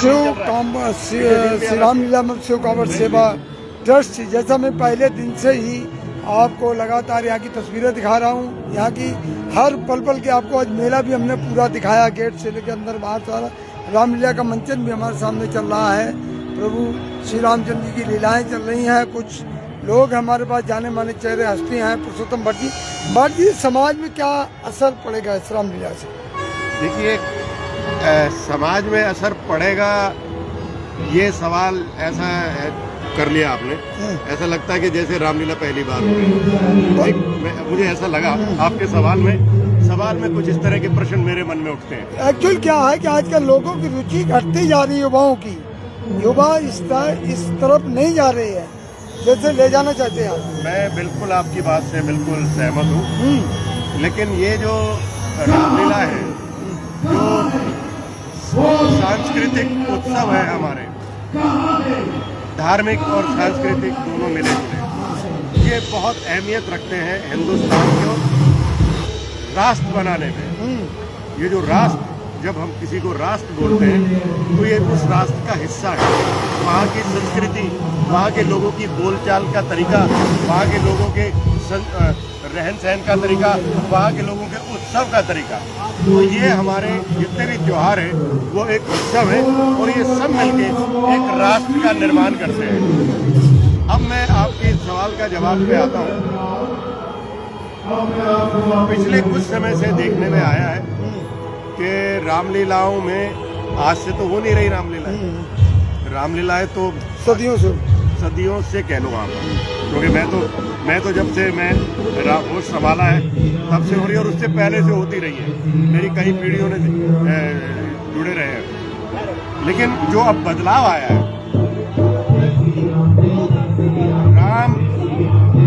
श्री रामलीला शिव कांवड़ सेवा ट्रस्ट, जैसा मैं पहले दिन से ही आपको लगातार यहाँ की तस्वीरें दिखा रहा हूँ, यहाँ की हर पल पल के आपको आज मेला भी हमने पूरा दिखाया, गेट से लेकर अंदर बाहर सारा। रामलीला का मंचन भी हमारे सामने चल रहा है, प्रभु श्री रामचंद्र जी की लीलाएं चल रही हैं। कुछ लोग हमारे पास जाने माने चेहरे हस्ती हैं। पुरुषोत्तम भट्ट जी, समाज में क्या असर पड़ेगा इस रामलीला से? देखिए, समाज में असर पड़ेगा, ये सवाल ऐसा कर लिया आपने, ऐसा लगता है कि जैसे रामलीला पहली बार हो रही है। मुझे ऐसा लगा आपके सवाल में कुछ इस तरह के प्रश्न मेरे मन में उठते हैं। एक्चुअल क्या है कि आजकल लोगों की रुचि घटती जा रही है, युवाओं की। युवा इस तरफ नहीं जा रहे हैं जैसे ले जाना चाहते हैं। मैं बिल्कुल आपकी बात से बिल्कुल सहमत हूँ, लेकिन ये जो रामलीला है, जो सांस्कृतिक उत्सव है हमारे, धार्मिक और सांस्कृतिक दोनों मिले जुले, ये बहुत अहमियत रखते हैं हिंदुस्तान को राष्ट्र बनाने में। ये जो राष्ट्र, जब हम किसी को राष्ट्र बोलते हैं तो ये उस राष्ट्र का हिस्सा है। वहाँ की संस्कृति, वहाँ के लोगों की बोलचाल का तरीका, वहाँ के लोगों के रहन सहन का तरीका, वहाँ के लोगों के उत्सव का तरीका, तो ये हमारे जितने भी त्योहार हैं वो एक उत्सव है और ये सब मिलके एक राष्ट्र का निर्माण करते हैं। अब मैं आपके सवाल का जवाब पे आता हूँ। पिछले कुछ समय से देखने में आया है कि रामलीलाओं में आज से तो हो नहीं रही रामलीलाएं तो सदियों से कह लो आप, क्योंकि मैं तो जब से मैं होश संभाला है तब से हो रही है और उससे पहले से होती रही है। मेरी कई पीढ़ियों ने जुड़े रहे हैं, लेकिन जो अब बदलाव आया है, राम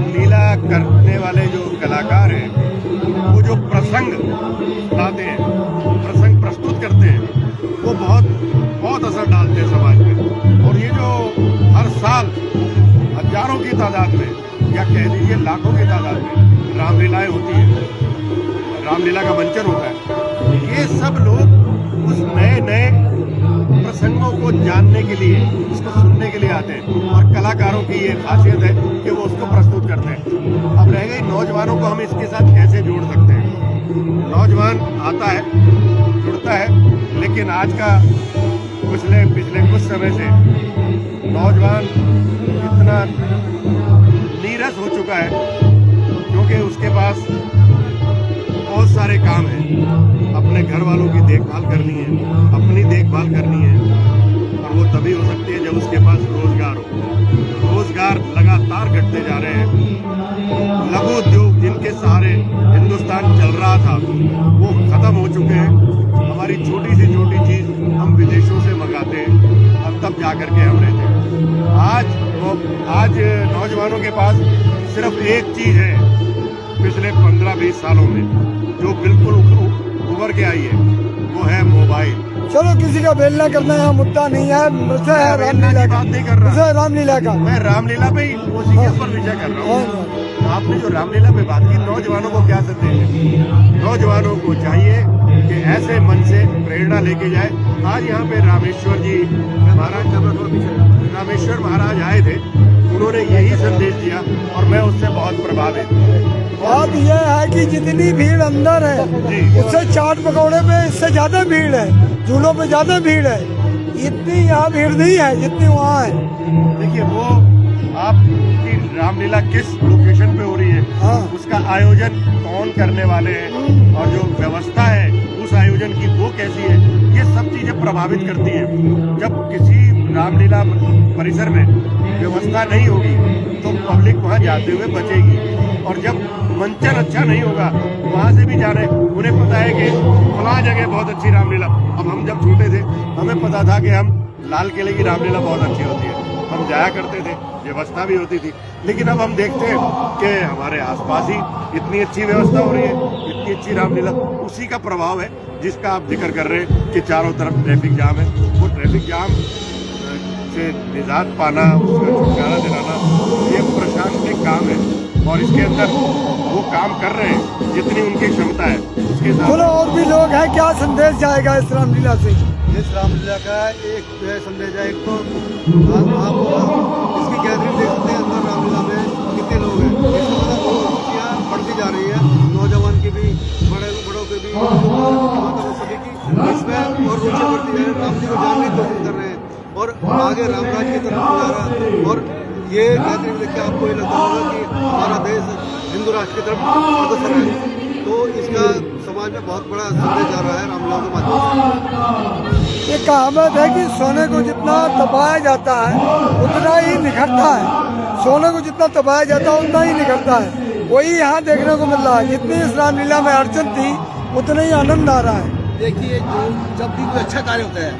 लीला करने वाले जो कलाकार हैं, वो जो प्रसंग लाते हैं, प्रसंग प्रस्तुत करते हैं, वो बहुत असर डालते हैं समाज में। और ये जो हर साल हजारों की तादाद में या कह दीजिए लाखों की तादाद में रामलीलाएं होती हैं, रामलीला का मंचन होता है, ये सब लोग उस नए प्रसंगों को जानने के लिए, उसको सुनने के लिए आते हैं। और कलाकारों की ये खासियत है कि वो उसको प्रस्तुत करते हैं। अब रह गई नौजवानों को हम इसके साथ कैसे जोड़ सकते हैं। नौजवान आता है, जुड़ता है, लेकिन आज का पिछले कुछ समय से नौजवान इतना नीरस हो चुका है, क्योंकि उसके पास बहुत सारे काम हैं। अपने घर वालों की देखभाल करनी है, अपनी देखभाल करनी है, और वो तभी हो सकती है जब उसके पास रोजगार हो। रोजगार लगातार घटते जा रहे हैं। लघु उद्योग जिनके सहारे हिंदुस्तान चल रहा था वो खत्म हो चुके हैं। हमारी छोटी से छोटी चीज हम विदेशों से मंगाते हैं, अब तब जाकर के हम रहते हैं। आज नौजवानों के पास सिर्फ एक चीज है पिछले 15-20 सालों में जो बिल्कुल उभर के आई है, वो है मोबाइल। चलो, किसी का बेलना करना यहाँ मुद्दा नहीं है, रामलीला की बात नहीं कर रहा, रामलीला का मैं रामलीला पे ही उसी के ऊपर विषय कर रहा हूँ। आपने जो रामलीला पे बात की, नौजवानों को क्या संदेश है? नौजवानों को चाहिए कि ऐसे मन से प्रेरणा लेके जाए। आज यहाँ पे रामेश्वर महाराज आए थे, उन्होंने यही संदेश दिया और मैं उससे बहुत प्रभावित हूँ। बात यह है कि जितनी भीड़ अंदर है उससे चाट पकौड़े पे इससे ज्यादा भीड़ है, झूलों पे ज्यादा भीड़ है। इतनी यहाँ भीड़ नहीं है जितनी वहाँ है। देखिए, वो आपकी रामलीला किस लोकेशन पे हो रही है, उसका आयोजन कौन करने वाले हैं, और जो व्यवस्था है उस आयोजन की वो कैसी है, ये सब चीजें प्रभावित करती हैं। जब किसी रामलीला परिसर में व्यवस्था नहीं होगी तो पब्लिक वहाँ जाते हुए बचेगी, और जब मंचन अच्छा नहीं होगा वहाँ से भी जाने, उन्हें पता है कि फलां जगह बहुत अच्छी रामलीला। अब हम जब छोटे थे हमें पता था कि हम लाल किले की रामलीला बहुत अच्छी होती है, हम जाया करते थे, व्यवस्था भी होती थी। लेकिन अब हम देखते हैं कि हमारे आसपास ही इतनी अच्छी व्यवस्था हो रही है, इतनी अच्छी रामलीला, उसी का प्रभाव है जिसका आप जिक्र कर रहे हैं कि चारों तरफ ट्रैफिक जाम है। वो ट्रैफिक जाम से निजात पाना, उसका छुटकारा दिलाना, ये प्रशासनिक काम है, और इसके अंदर वो काम कर रहे हैं जितनी उनकी क्षमता है उसके साथ। चलो, और भी लोग हैं, क्या संदेश जाएगा इस रामलीला से? इस रामलीला का एक जो है संदेश है। एक तो आप इसकी गैदरिंग देख सकते हैं, अंदर रामलीला में कितने लोग हैं। इसमें मतलब रुचियाँ बढ़ती जा रही है, नौजवान की भी, बड़ों की भी, मतलब सभी की इसमें और रुचि बढ़ती जा रही है। राम जी को जानने की कोशिश कर रहे हैं और आगे रामराज की तरफ जा रहा है। और ये गैदरिंग देख के आपको ये लगता होगा कि हमारा देश हिंदू राष्ट्र की तरफ अग्रसर है। तो इसका समाज में बहुत बड़ा संदेश जा रहा है रामलीला के माध्यम से। एक कहावत है कि सोने को जितना तपाया जाता है उतना ही निखरता है। सोने को जितना तपाया जाता है उतना ही निखरता है। वही यहाँ देखने को मिल रहा है। जितनी इस रामलीला में अड़चन थी उतना ही आनंद आ रहा है। देखिए, जब भी कोई अच्छा कार्य होता है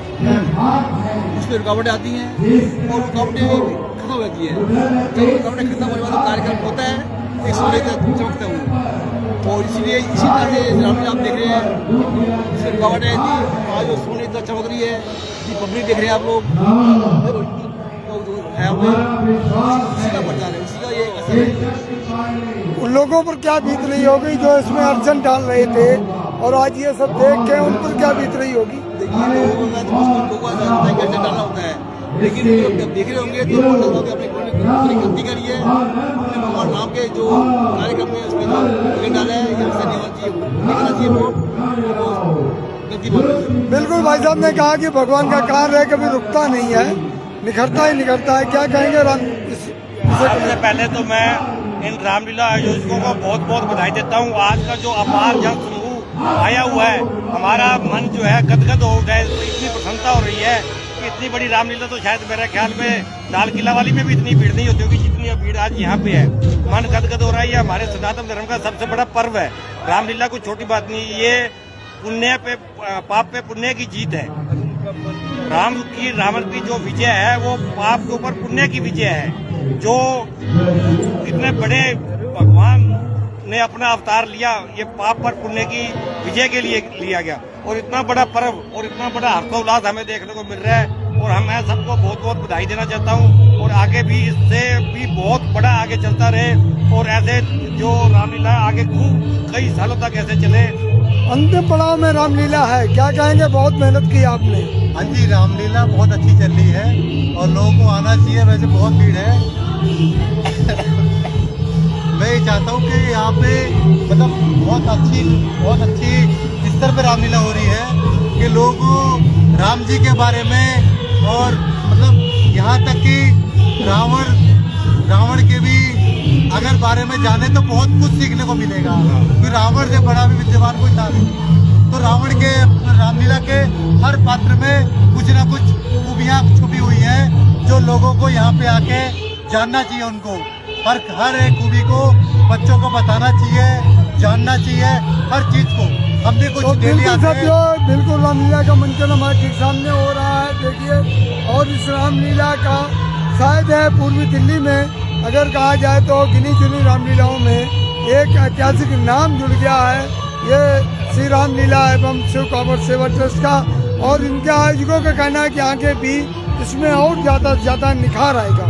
उसमें रुकावटें आती हैं और रुकावटें खत्म हो जाती है। जब रुकावटें खत्म होने वाला कार्यक्रम होता है एक सोने का चमकता हुआ। और इसीलिए इसी तरह से रामलीला आप देख रहे हैं, इसमें रुकावटें थी, आज वो सोने इतना चमक रही है। पब्लिक देख रहे हैं आप लोग, इसी का प्रचार है, इसी का ये असर है। उन लोगों पर क्या बीत रही होगी जो इसमें अड़चन डाल रहे थे और आज ये सब देख के उन पर क्या बीत रही होगी। देखिए, लोगों का तो कैसे डालना होता है, लेकिन जब देख रहे होंगे तो अपने गलती करी है। अपने भगवान राम के जो कार्यक्रम में उसमें जो विघ्न डाला है, ये अवसर नहीं होना चाहिए वो गलती बोल रहे हैं। बिल्कुल भाई साहब ने कहा कि भगवान का कार्य है कभी रुकता नहीं है, निखरता ही निखरता है। क्या कहेंगे राम सबसे पहले तो मैं इन रामलीला आयोजकों को बहुत बहुत बधाई देता हूँ। आज का जो अपार जन समूह आया हुआ है, हमारा मन जो है गदगद हो गया। इतनी प्रसन्नता हो रही है कि इतनी बड़ी रामलीला तो शायद मेरे ख्याल में लाल किला वाली में भी इतनी भीड़ नहीं होती होगी जितनी भीड़ आज यहाँ पे है। मन गदगद हो रहा है। ये हमारे सनातन धर्म का सबसे बड़ा पर्व है। रामलीला कोई छोटी बात नहीं, ये पुण्य पे पाप पे पुण्य की जीत है। रावण की जो विजय है वो पाप के ऊपर पुण्य की विजय है। जो इतने बड़े भगवान ने अपना अवतार लिया, ये पाप पर पुण्य की विजय के लिए लिया गया। और इतना बड़ा पर्व और इतना बड़ा हर्षोल्लास हमें देखने को मिल रहा है। और मैं सबको बहुत बहुत बधाई देना चाहता हूँ और आगे भी इससे भी बहुत बड़ा आगे चलता रहे और ऐसे जो रामलीला आगे खूब कई सालों तक ऐसे चले। अंतिम पड़ाव में रामलीला है, क्या कहेंगे? बहुत मेहनत की आपने। हाँ जी, रामलीला बहुत अच्छी चल रही है और लोगों को आना चाहिए। वैसे बहुत भीड़ है। मैं ये चाहता हूँ कि यहाँ पे मतलब बहुत अच्छी स्तर पे रामलीला हो रही है कि लोग राम जी के बारे में और मतलब यहाँ तक कि रावण के भी अगर बारे में जाने तो बहुत कुछ सीखने को मिलेगा। क्योंकि रावण से बड़ा भी विद्वान कोई था नहीं। तो रावण के रामलीला के हर पात्र में कुछ ना कुछ खूबियाँ छुपी हुई हैं जो लोगों को यहाँ पे आके जानना चाहिए। उनको हर एक खूबी को बच्चों को बताना चाहिए, जानना चाहिए हर चीज को। हम भी कुछ तो डेली आते हैं। बिल्कुल रामलीला का मंचन हमारे ठीक सामने हो रहा है, देखिए। और इस रामलीला का शायद है पूर्वी दिल्ली में अगर कहा जाए तो गिनी चुनी रामलीलाओं में एक ऐतिहासिक नाम जुड़ गया है, ये श्री रामलीला एवं शिव कांवड़ सेवा ट्रस्ट का। और इनके आयोजकों का कहना है कि आगे भी इसमें और ज़्यादा से ज़्यादा निखार आएगा।